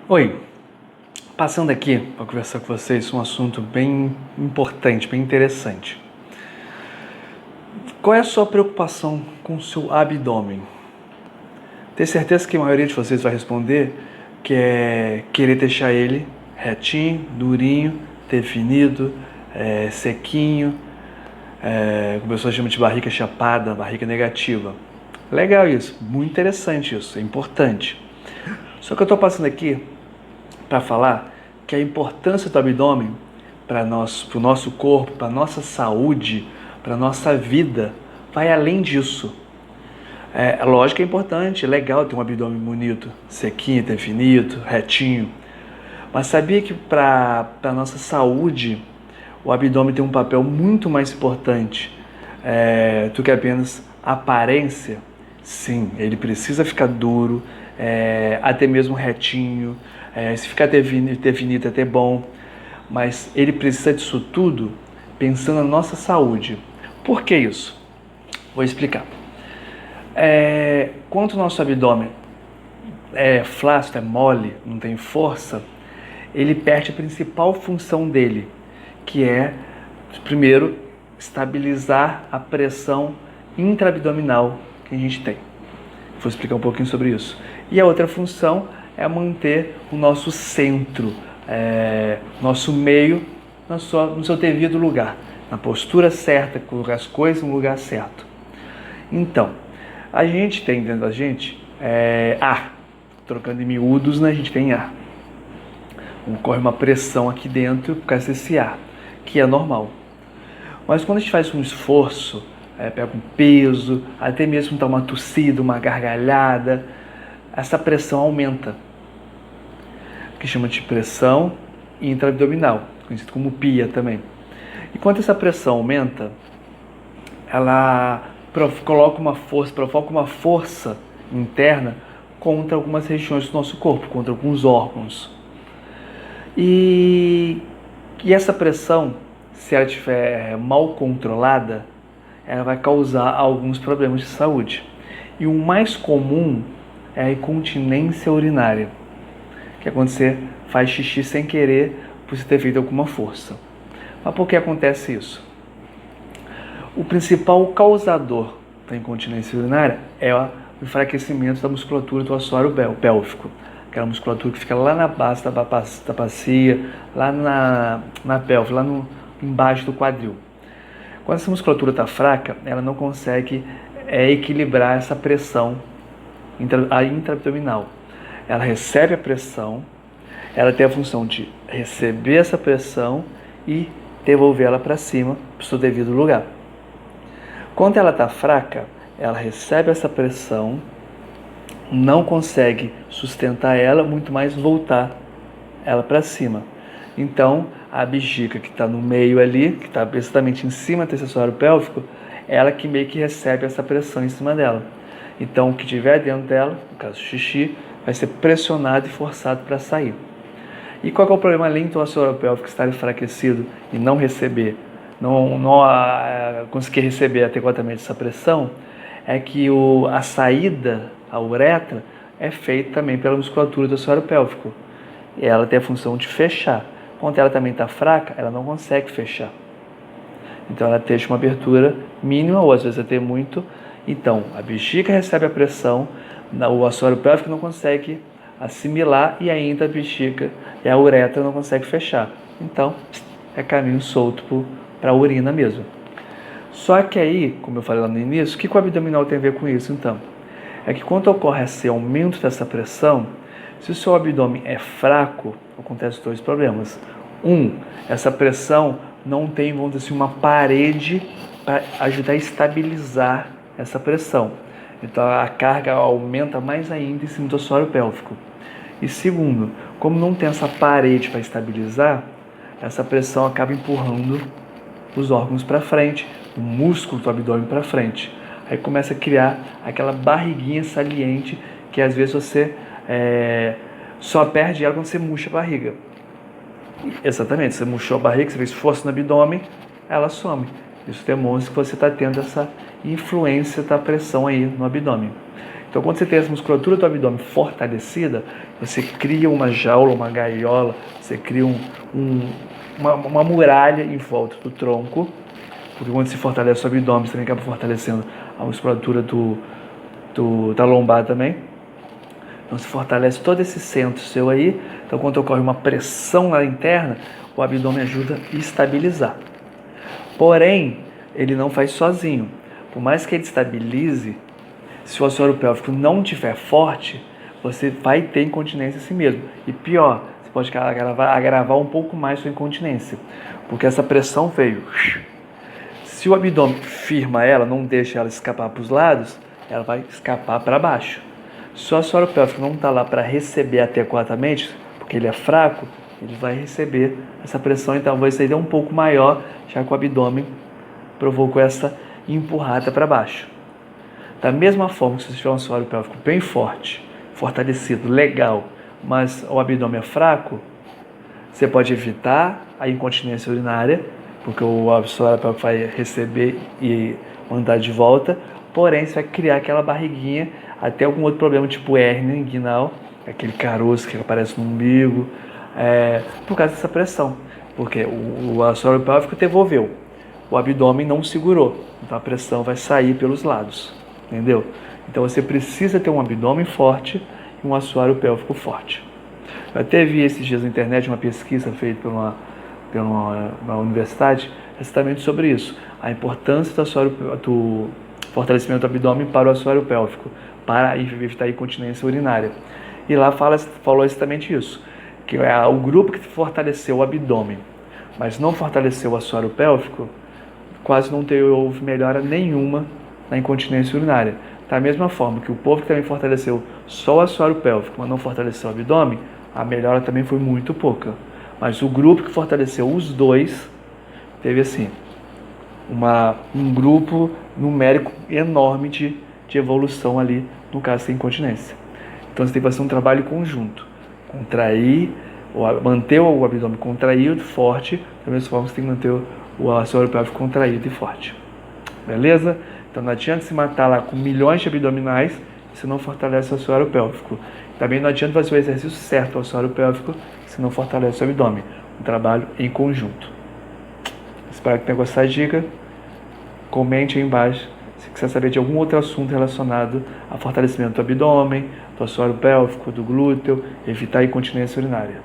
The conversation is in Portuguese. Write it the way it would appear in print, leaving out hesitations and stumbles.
Oi, passando aqui para conversar com vocês um assunto bem importante, bem interessante. Qual é a sua preocupação com o seu abdômen? Tenho certeza que a maioria de vocês vai responder que é querer deixar ele retinho, durinho, definido, sequinho, como a pessoa chama de barriga chapada, barriga negativa. Legal isso, muito interessante isso, é importante. Só que eu estou passando aqui para falar que a importância do abdômen para o nosso corpo, para a nossa saúde, para a nossa vida, vai além disso. Lógico que é importante, é legal ter um abdômen bonito, sequinho, definido, retinho. Mas sabia que para a nossa saúde, o abdômen tem um papel muito mais importante do que apenas aparência? Sim, ele precisa ficar duro, até mesmo retinho, se ficar definido é até bom, mas ele precisa disso tudo pensando na nossa saúde. Por que isso? Vou explicar. Quando o nosso abdômen é flácido, é mole, não tem força, ele perde a principal função dele, que é, primeiro, estabilizar a pressão intraabdominal que a gente tem. Vou explicar um pouquinho sobre isso. E a outra função é manter o nosso centro, nosso meio no seu devido lugar, na postura certa, com as coisas no lugar certo. Então, a gente tem dentro da gente ar, trocando em miúdos, né, a gente tem ar. Ocorre uma pressão aqui dentro por causa desse ar, que é normal. Mas quando a gente faz um esforço, pega um peso, até mesmo dá uma tossida, uma gargalhada, essa pressão aumenta, que chama de pressão intraabdominal, conhecido como PIA também. E quando essa pressão aumenta, ela provoca uma força interna contra algumas regiões do nosso corpo, contra alguns órgãos. E essa pressão, se ela estiver mal controlada, ela vai causar alguns problemas de saúde. E o mais comum é a incontinência urinária, que é quando você faz xixi sem querer por você ter feito alguma força. Mas por que acontece isso? O principal causador da incontinência urinária é o enfraquecimento da musculatura do assoalho pélvico, aquela musculatura que fica lá na base da bacia, lá na pelve, lá embaixo do quadril. Quando essa musculatura está fraca, ela não consegue equilibrar essa pressão intraabdominal. Ela recebe a pressão, ela tem a função de receber essa pressão e devolver ela para cima, para o seu devido lugar. Quando ela está fraca, ela recebe essa pressão, não consegue sustentar ela, muito mais voltar ela para cima. Então, a bexiga que está no meio ali, que está exatamente em cima desse assoalho pélvico, ela que meio que recebe essa pressão em cima dela. Então, o que tiver dentro dela, no caso xixi, vai ser pressionado e forçado para sair. E qual é o problema além do assoalho pélvico estar enfraquecido e não receber, não conseguir receber adequadamente essa pressão? É que a saída, a uretra, é feita também pela musculatura do assoalho pélvico. E ela tem a função de fechar. Quando ela também está fraca, ela não consegue fechar. Então ela deixa uma abertura mínima, ou às vezes até muito. Então a bexiga recebe a pressão, o assoalho pélvico não consegue assimilar e ainda a bexiga e a uretra não consegue fechar. Então é caminho solto para a urina mesmo. Só que aí, como eu falei lá no início, o que o abdominal tem a ver com isso então? É que quando ocorre esse aumento dessa pressão, se o seu abdômen é fraco, acontecem dois problemas. Essa pressão não tem, vamos dizer assim, uma parede para ajudar a estabilizar essa pressão. Então a carga aumenta mais ainda em cima do assoalho pélvico. E segundo, como não tem essa parede para estabilizar, essa pressão acaba empurrando os órgãos para frente, o músculo do abdômen para frente. Aí começa a criar aquela barriguinha saliente que às vezes você só perde ela quando você murcha a barriga. Exatamente, você murchou a barriga, você fez força no abdômen, ela some. Isso demonstra que você está tendo essa influência da pressão aí no abdômen. Então, quando você tem essa musculatura do abdômen fortalecida, você cria uma jaula, uma gaiola, você cria uma muralha em volta do tronco, porque quando se fortalece o abdômen, você também acaba fortalecendo a musculatura da lombar também. Então, se fortalece todo esse centro seu aí. Então, quando ocorre uma pressão lá interna, o abdômen ajuda a estabilizar. Porém, ele não faz sozinho. Por mais que ele estabilize, se o assoalho pélvico não estiver forte, você vai ter incontinência assim mesmo. E pior, você pode agravar um pouco mais sua incontinência, porque essa pressão veio. Se o abdômen firma ela, não deixa ela escapar para os lados, ela vai escapar para baixo. Se o assoalho pélvico não está lá para receber adequadamente, porque ele é fraco, ele vai receber essa pressão, então vai ser um pouco maior, já que o abdômen provocou essa empurrada para baixo. Da mesma forma que se você tiver um assoalho pélvico bem forte, fortalecido, legal, mas o abdômen é fraco, você pode evitar a incontinência urinária, porque o assoalho pélvico vai receber e mandar de volta, porém você vai criar aquela barriguinha, até algum outro problema tipo hérnia inguinal, aquele caroço que aparece no umbigo, por causa dessa pressão, porque o assoalho pélvico devolveu, o abdômen não segurou, então a pressão vai sair pelos lados, entendeu? Então você precisa ter um abdômen forte e um assoalho pélvico forte. Eu até vi esses dias na internet uma pesquisa feita por uma universidade exatamente sobre isso, a importância do fortalecimento do abdômen para o assoalho pélvico, para evitar a incontinência urinária. E lá falou exatamente isso, que o grupo que fortaleceu o abdômen, mas não fortaleceu o assoalho pélvico, quase não houve melhora nenhuma na incontinência urinária. Da mesma forma que o povo que também fortaleceu só o assoalho pélvico, mas não fortaleceu o abdômen, a melhora também foi muito pouca. Mas o grupo que fortaleceu os dois, teve assim, um grupo numérico enorme de evolução ali, no caso da incontinência. Então você tem que fazer um trabalho conjunto. Manter o abdômen contraído, forte, da mesma forma que você tem que manter o assoalho pélvico contraído e forte. Beleza? Então não adianta se matar lá com milhões de abdominais se não fortalece o assoalho pélvico. Também não adianta fazer o exercício certo ao assoalho pélvico se não fortalece o abdômen. Um trabalho em conjunto. Espero que tenha gostado da dica. Comente aí embaixo se quiser saber de algum outro assunto relacionado a fortalecimento do abdômen, do assoalho pélvico, do glúteo, evitar a incontinência urinária.